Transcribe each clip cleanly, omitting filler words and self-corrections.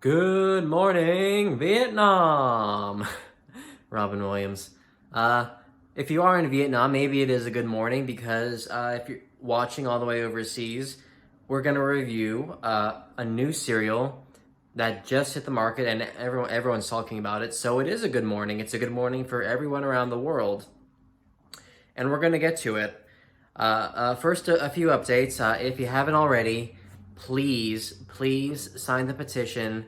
Good morning, Vietnam! Robin Williams. If you are in Vietnam, maybe it is a good morning because if you're watching all the way overseas, we're going to review a new cereal that just hit the market and everyone's talking about it. So it is a good morning. It's a good morning for everyone around the world. And we're going to get to it. First, a few updates. If you haven't already, please sign the petition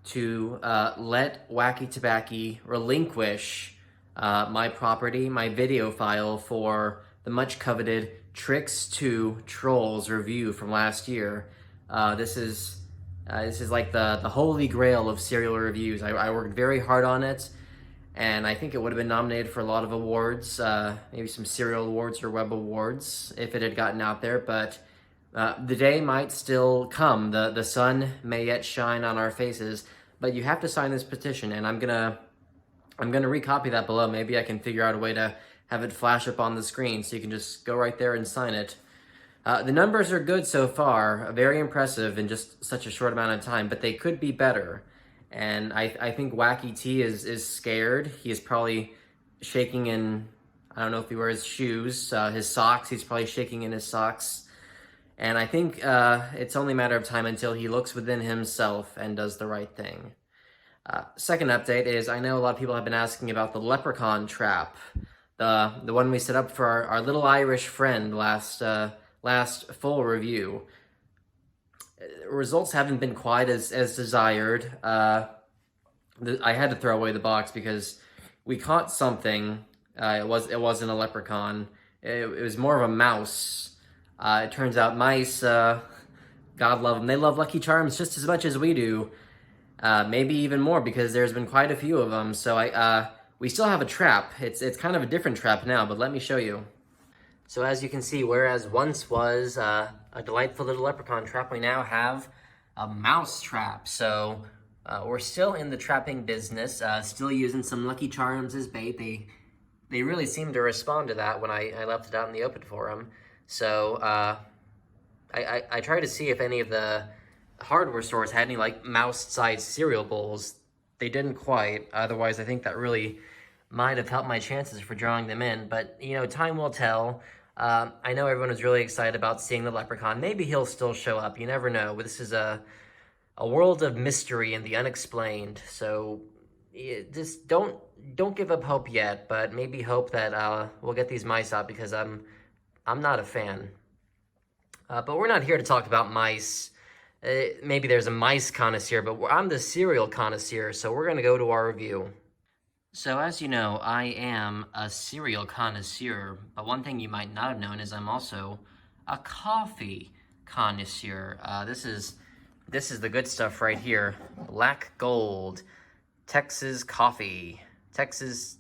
to let Wacky Tobacco relinquish my property, my video file for the much coveted Tricks 2 Trolls review from last year. This is like the holy grail of cereal reviews. I worked very hard on it, and I think it would have been nominated for a lot of awards, maybe some cereal awards or web awards if it had gotten out there, but the day might still come. The sun may yet shine on our faces, but you have to sign this petition, and I'm gonna recopy that below. Maybe I can figure out a way to have it flash up on the screen so you can just go right there and sign it. The numbers are good so far, very impressive in just such a short amount of time, but they could be better. And I think Wacky T is scared. He is probably shaking in, I don't know if he wears shoes, his socks. He's probably shaking in his socks. And I think it's only a matter of time until he looks within himself and does the right thing. Second update is, I know a lot of people have been asking about the leprechaun trap. The one we set up for our little Irish friend last full review. Results haven't been quite as desired. I had to throw away the box because we caught something. It wasn't a leprechaun. It was more of a mouse. It turns out mice, God love them. They love Lucky Charms just as much as we do. Maybe even more because there's been quite a few of them. So we still have a trap. It's kind of a different trap now, but let me show you. So as you can see, whereas once was a delightful little leprechaun trap, we now have a mouse trap. So we're still in the trapping business, still using some Lucky Charms as bait. They really seemed to respond to that when I left it out in the open for them. So I tried to see if any of the hardware stores had any like mouse-sized cereal bowls. They didn't quite. Otherwise, I think that really might have helped my chances for drawing them in. But, you know, time will tell. I know everyone was really excited about seeing the leprechaun. Maybe he'll still show up. You never know. But this is a world of mystery and the unexplained. So just don't give up hope yet. But maybe hope that we'll get these mice out because I'm not a fan. But we're not here to talk about mice. Maybe there's a mice connoisseur, but I'm the cereal connoisseur, so we're going to go to our review. So as you know, I am a cereal connoisseur, but one thing you might not have known is I'm also a coffee connoisseur. This is the good stuff right here. Black Gold, Texas coffee, Texas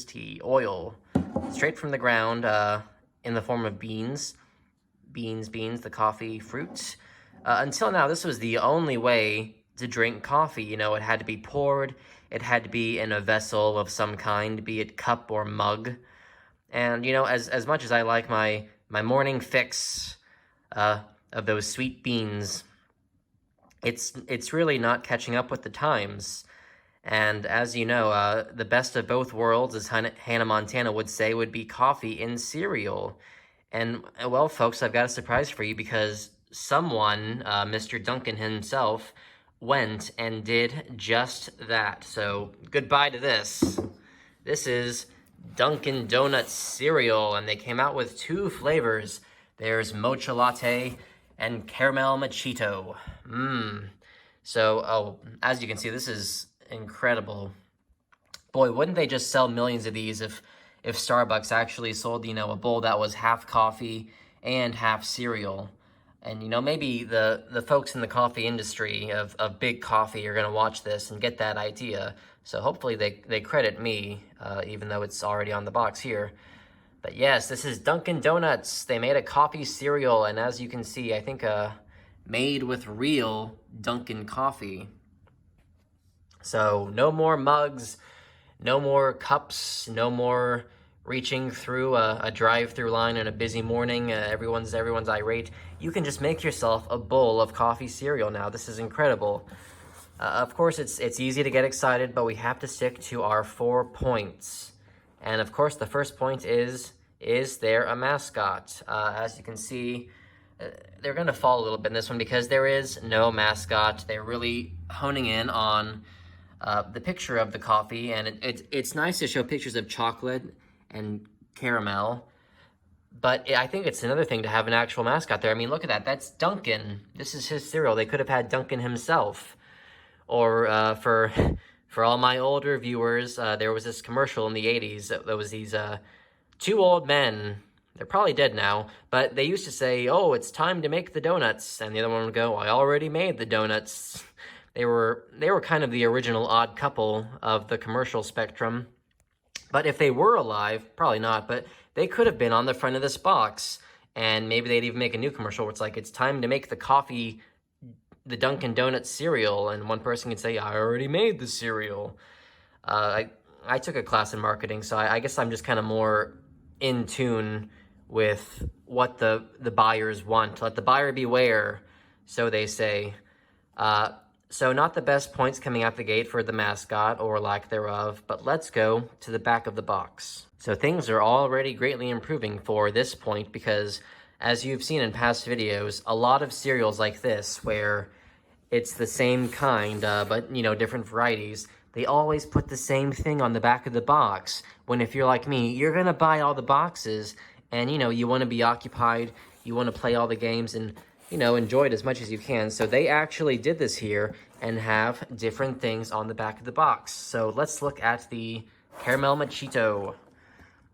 tea, oil, straight from the ground, in the form of beans, the coffee fruit. Until now, this was the only way to drink coffee. You know, it had to be poured. It had to be in a vessel of some kind, be it cup or mug. And, you know, as much as I like my morning fix of those sweet beans, it's really not catching up with the times. And as you know, the best of both worlds, as Hannah Montana would say, would be coffee in cereal. And, well, folks, I've got a surprise for you because someone, Mr. Duncan himself, went and did just that. So goodbye to this. This is Dunkin' Donuts cereal, and they came out with 2 flavors. There's mocha latte and caramel machito. So, as you can see, this is incredible. Boy, wouldn't they just sell millions of these if Starbucks actually sold, you know, a bowl that was half coffee and half cereal. And, you know, maybe the folks in the coffee industry of big coffee are going to watch this and get that idea. So hopefully they credit me, even though it's already on the box here. But yes, this is Dunkin' Donuts. They made a coffee cereal, and as you can see, I think made with real Dunkin' coffee. So no more mugs, no more cups, no more reaching through a drive-through line on a busy morning. Everyone's irate. You can just make yourself a bowl of coffee cereal now. This is incredible. Of course, it's easy to get excited, but we have to stick to our 4 points. And of course, the first point is there a mascot? As you can see, they're going to fall a little bit in this one because there is no mascot. They're really honing in on the picture of the coffee, and it's nice to show pictures of chocolate and caramel. But I think it's another thing to have an actual mascot there. I mean, look at that. That's Dunkin. This is his cereal. They could have had Dunkin himself. Or for all my older viewers, there was this commercial in the 80s. There was these 2 old men. They're probably dead now. But they used to say, oh, it's time to make the donuts. And the other one would go, I already made the donuts. They were kind of the original odd couple of the commercial spectrum. But if they were alive, probably not, but they could have been on the front of this box. And maybe they'd even make a new commercial where it's like, it's time to make the coffee, the Dunkin' Donuts cereal, and one person could say, I already made the cereal. I took a class in marketing, so I guess I'm just kind of more in tune with what the buyers want. Let the buyer beware, so they say. So not the best points coming out the gate for the mascot, or lack thereof, but let's go to the back of the box. So things are already greatly improving for this point because, as you've seen in past videos, a lot of cereals like this, where it's the same kind, but, different varieties, they always put the same thing on the back of the box. When if you're like me, you're going to buy all the boxes, and, you want to be occupied, you want to play all the games, and, enjoy it as much as you can. So they actually did this here and have different things on the back of the box. So let's look at the Caramel Machito.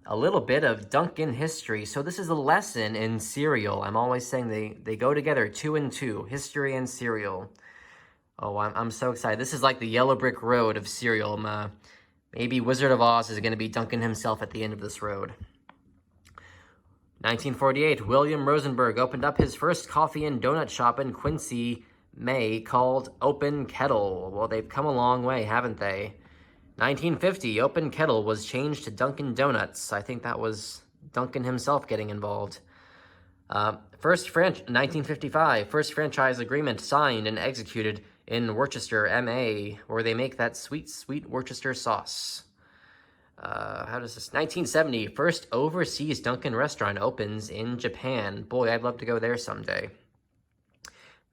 A little bit of Dunkin' history. So this is a lesson in cereal. I'm always saying they go together, 2 and 2, history and cereal. Oh, I'm so excited. This is like the yellow brick road of cereal. Maybe Wizard of Oz is going to be Dunkin' himself at the end of this road. 1948, William Rosenberg opened up his first coffee and donut shop in Quincy, May, called Open Kettle. Well, they've come a long way, haven't they? 1950, Open Kettle was changed to Dunkin' Donuts. I think that was Dunkin' himself getting involved. 1955, first franchise agreement signed and executed in Worcester, MA, where they make that sweet, sweet Worcester sauce. How does this? 1970, first overseas Dunkin' restaurant opens in Japan. Boy, I'd love to go there someday.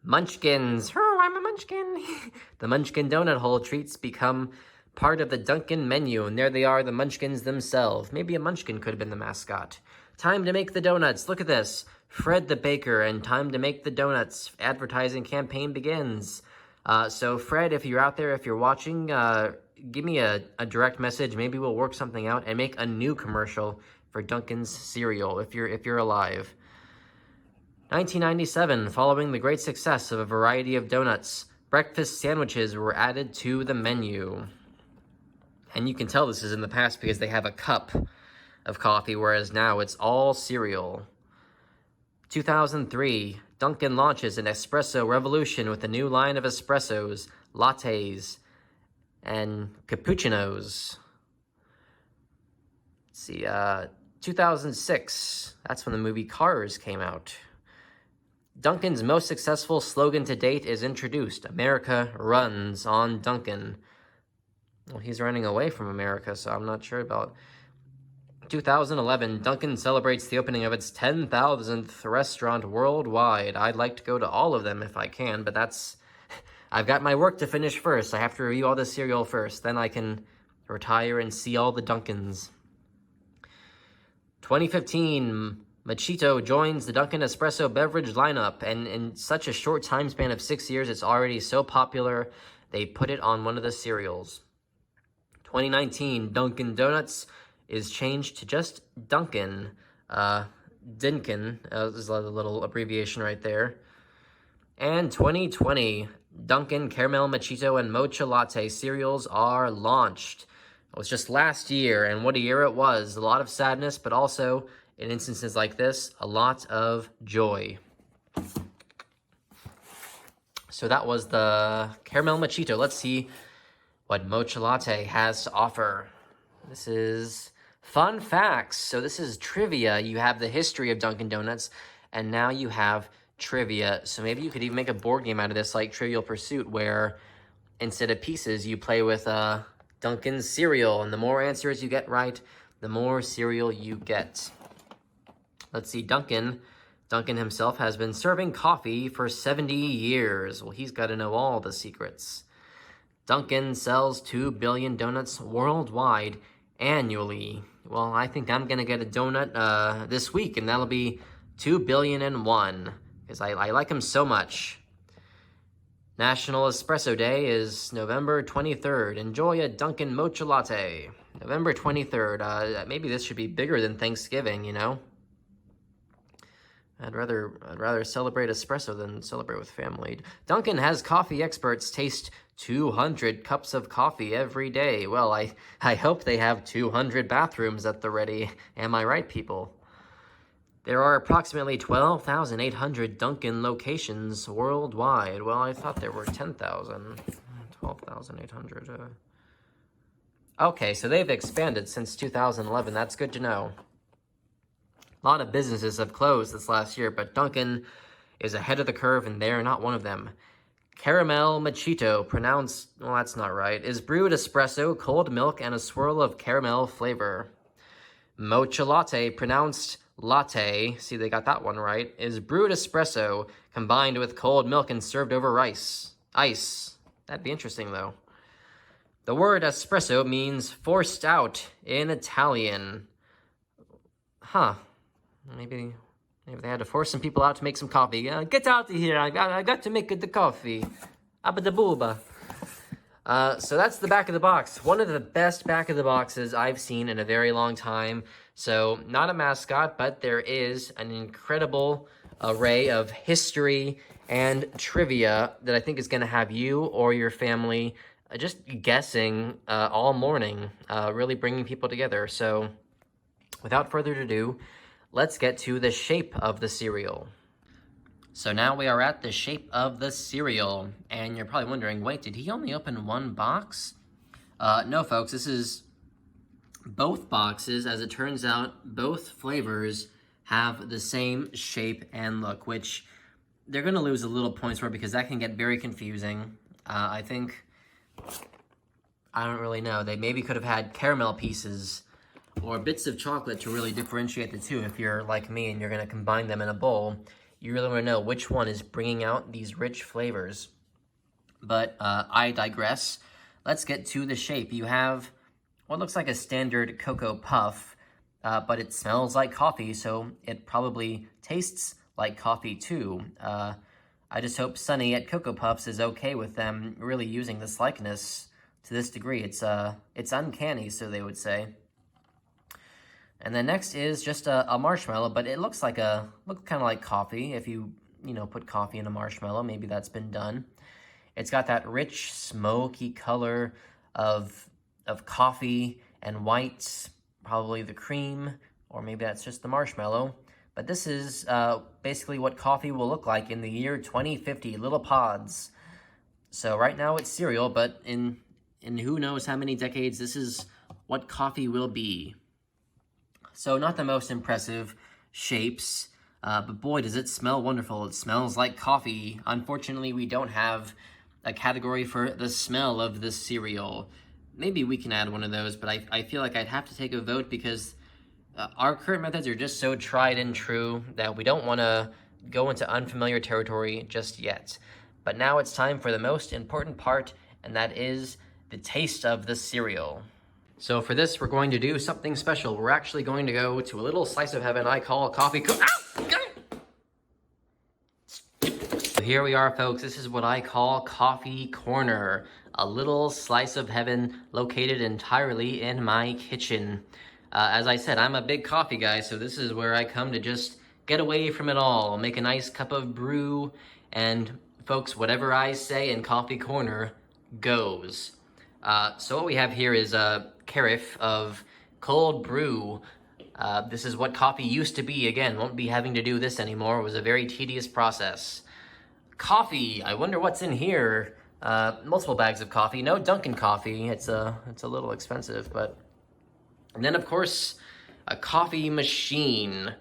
Munchkins. Oh, I'm a munchkin. The Munchkin Donut Hole treats become part of the Dunkin' menu, and there they are, the Munchkins themselves. Maybe a Munchkin could have been the mascot. Time to make the donuts. Look at this. Fred the Baker and Time to Make the Donuts. Advertising campaign begins. So Fred, if you're out there, if you're watching, give me a direct message. Maybe we'll work something out and make a new commercial for Dunkin's cereal if you're alive. 1997, following the great success of a variety of donuts, breakfast sandwiches were added to the menu. And you can tell this is in the past because they have a cup of coffee, whereas now it's all cereal. 2003, Dunkin' launches an espresso revolution with a new line of espressos, lattes, and cappuccinos. Let's see, 2006, that's when the movie Cars came out. Dunkin's most successful slogan to date is introduced. America runs on Dunkin'. Well, he's running away from America, so I'm not sure about. 2011, Dunkin' celebrates the opening of its 10,000th restaurant worldwide. I'd like to go to all of them if I can, but I've got my work to finish first. I have to review all this cereal first. Then I can retire and see all the Dunkins. 2015, Machito joins the Dunkin' Espresso beverage lineup, and in such a short time span of 6 years, it's already so popular, they put it on one of the cereals. 2019, Dunkin' Donuts is changed to just Dunkin'. Dinkin, there's a little abbreviation right there. And 2020, Dunkin' Caramel Machito and Mocha Latte cereals are launched. It was just last year, and what a year it was. A lot of sadness, but also, in instances like this, a lot of joy. So that was the Caramel Machito. Let's see what Mocha Latte has to offer. This is fun facts. So this is trivia. You have the history of Dunkin' Donuts, and now you have trivia. So maybe you could even make a board game out of this, like Trivial Pursuit, where instead of pieces, you play with Dunkin Cereal. And the more answers you get right, the more cereal you get. Let's see, Dunkin himself has been serving coffee for 70 years. Well, he's got to know all the secrets. Dunkin sells 2 billion donuts worldwide annually. Well, I think I'm going to get a donut this week, and that'll be 2,000,000,001, because I like him so much. National Espresso Day is November 23rd. Enjoy a Dunkin' Mocha Latte. November 23rd. Maybe this should be bigger than Thanksgiving, you know? I'd rather celebrate espresso than celebrate with family. Dunkin' has coffee experts taste 200 cups of coffee every day. Well, I hope they have 200 bathrooms at the ready. Am I right, people? There are approximately 12,800 Dunkin' locations worldwide. Well, I thought there were 10,000. 12,800. Okay, so they've expanded since 2011. That's good to know. A lot of businesses have closed this last year, but Dunkin' is ahead of the curve, and they're not one of them. Caramel Machito, pronounced, well, that's not right, is brewed espresso, cold milk, and a swirl of caramel flavor. Mocha Latte, pronounced latte, see they got that one right, is brewed espresso, combined with cold milk and served over ice. That'd be interesting, though. The word espresso means forced out in Italian. Huh. Maybe they had to force some people out to make some coffee. Get out of here! I got to make the coffee. Abba da booba. So that's the back of the box. One of the best back of the boxes I've seen in a very long time. So not a mascot, but there is an incredible array of history and trivia that I think is going to have you or your family just guessing all morning, really bringing people together. So without further ado, let's get to the shape of the cereal. So now we are at the shape of the cereal, and you're probably wondering, wait, did he only open one box? No, folks, this is both boxes. As it turns out, both flavors have the same shape and look, which they're going to lose a little points for because that can get very confusing. I don't really know. They maybe could have had caramel pieces or bits of chocolate to really differentiate the two. If you're like me and you're going to combine them in a bowl, you really want to know which one is bringing out these rich flavors. But I digress. Let's get to the shape. You have what looks like a standard Cocoa Puff, but it smells like coffee, so it probably tastes like coffee too. I just hope Sunny at Cocoa Puffs is okay with them really using this likeness to this degree. It's uncanny, so they would say. And then next is just a marshmallow, but it looks kind of like coffee. If you put coffee in a marshmallow, maybe that's been done. It's got that rich, smoky color of coffee and white, probably the cream, or maybe that's just the marshmallow. But this is basically what coffee will look like in the year 2050, little pods. So right now it's cereal, but in who knows how many decades, this is what coffee will be. So not the most impressive shapes, but boy, does it smell wonderful. It smells like coffee. Unfortunately, we don't have a category for the smell of the cereal. Maybe we can add one of those, but I feel like I'd have to take a vote because our current methods are just so tried and true that we don't want to go into unfamiliar territory just yet. But now it's time for the most important part, and that is the taste of the cereal. So for this, we're going to do something special. We're actually going to go to a little slice of heaven I call coffee. So here we are, folks. This is what I call Coffee Corner, a little slice of heaven located entirely in my kitchen. As I said, I'm a big coffee guy, so this is where I come to just get away from it all, make a nice cup of brew, and folks, whatever I say in Coffee Corner goes. So what we have here is a carafe of cold brew. This is what coffee used to be. Again, won't be having to do this anymore. It was a very tedious process. Coffee, I wonder what's in here. Multiple bags of coffee. No Dunkin' coffee. It's a little expensive, but... And then, of course, a coffee machine.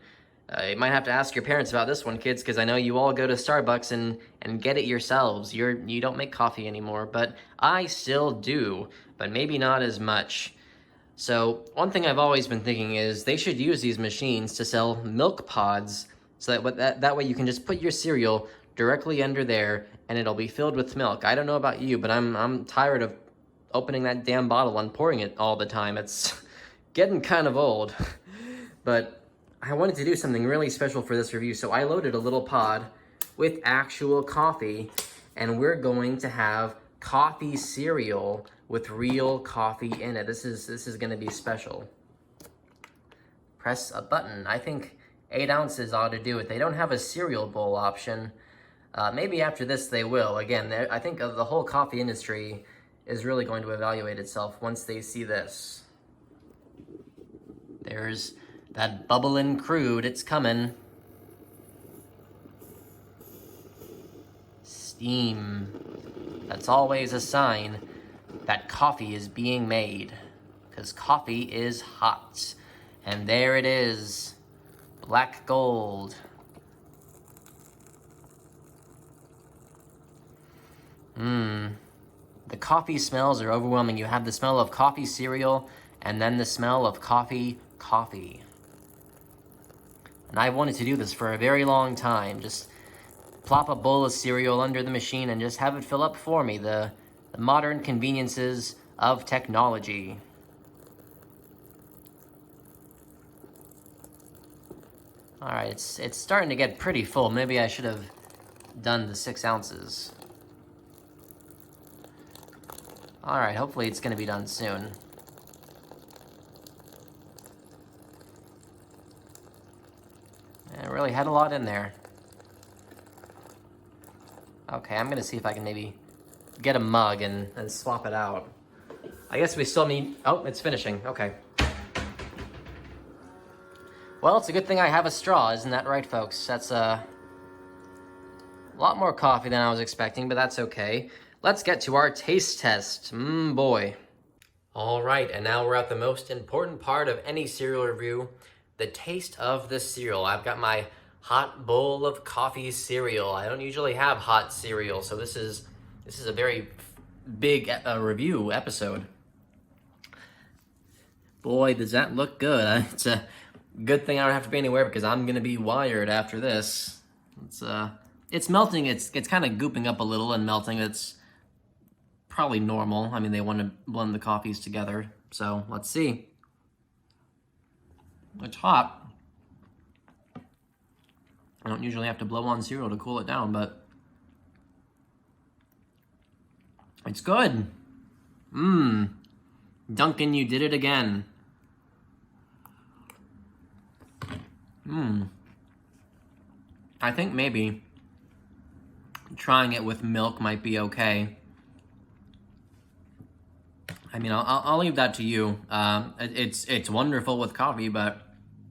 You might have to ask your parents about this one, kids, because I know you all go to Starbucks and get it yourselves. You don't make coffee anymore, but I still do, but maybe not as much. So one thing I've always been thinking is they should use these machines to sell milk pods, so that way you can just put your cereal directly under there and it'll be filled with milk. I don't know about you, but I'm tired of opening that damn bottle and pouring it all the time. It's getting kind of old. But I wanted to do something really special for this review, so I loaded a little pod with actual coffee, and we're going to have coffee cereal with real coffee in it. This is going to be special. Press a button. I think 8 ounces ought to do it. They don't have a cereal bowl option. Maybe after this they will. Again, I think the whole coffee industry is really going to evaluate itself once they see this. There's that bubbling crude. It's coming. Steam. That's always a sign that coffee is being made, because coffee is hot. And there it is. Black gold. The coffee smells are overwhelming. You have the smell of coffee cereal, and then the smell of coffee. And I've wanted to do this for a very long time. Just plop a bowl of cereal under the machine and just have it fill up for me. The modern conveniences of technology. All right, it's starting to get pretty full. Maybe I should have done the 6 ounces. All right, hopefully it's going to be done soon. It really had a lot in there. Okay, I'm going to see if I can maybe get a mug and swap it out. I guess we still need... Oh, it's finishing. Okay. Well, it's a good thing I have a straw, isn't that right, folks? That's a lot more coffee than I was expecting, but that's okay. Let's get to our taste test. Boy. All right, and now we're at the most important part of any cereal review, the taste of the cereal. I've got my hot bowl of coffee cereal. I don't usually have hot cereal, so this is a very big review episode. Boy, does that look good. It's a good thing I don't have to be anywhere, because I'm gonna be wired after this. It's melting. It's kind of gooping up a little and melting. It's probably normal. I mean, they want to blend the coffees together. So let's see. It's hot. I don't usually have to blow on cereal to cool it down, but it's good. Dunkin, you did it again. I think maybe trying it with milk might be okay. I mean, I'll leave that to you. It's wonderful with coffee, but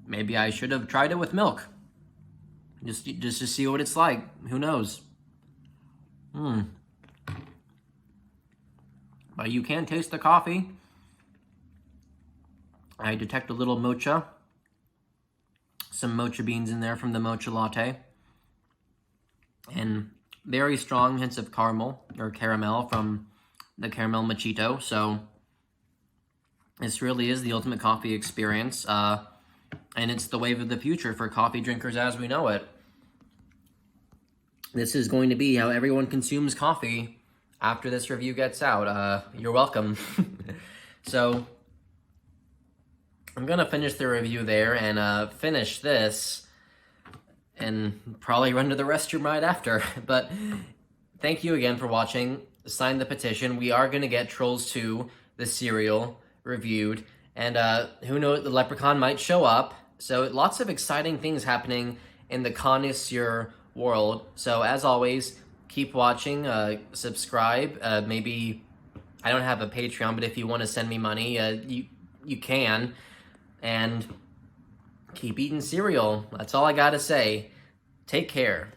maybe I should have tried it with milk. Just to see what it's like. Who knows? But you can taste the coffee. I detect a little mocha. Some mocha beans in there from the mocha latte. And very strong hints of caramel from the caramel mojito. So this really is the ultimate coffee experience. And it's the wave of the future for coffee drinkers as we know it. This is going to be how everyone consumes coffee after this review gets out. You're welcome. So I'm going to finish the review there and finish this and probably run to the restroom right after. But thank you again for watching. Sign the petition. We are going to get Trolls 2, the cereal, reviewed. And who knows, the leprechaun might show up. So lots of exciting things happening in the Connoisseur world. So as always, keep watching, subscribe. Maybe, I don't have a Patreon, but if you want to send me money, you can. And keep eating cereal. That's all I gotta say. Take care.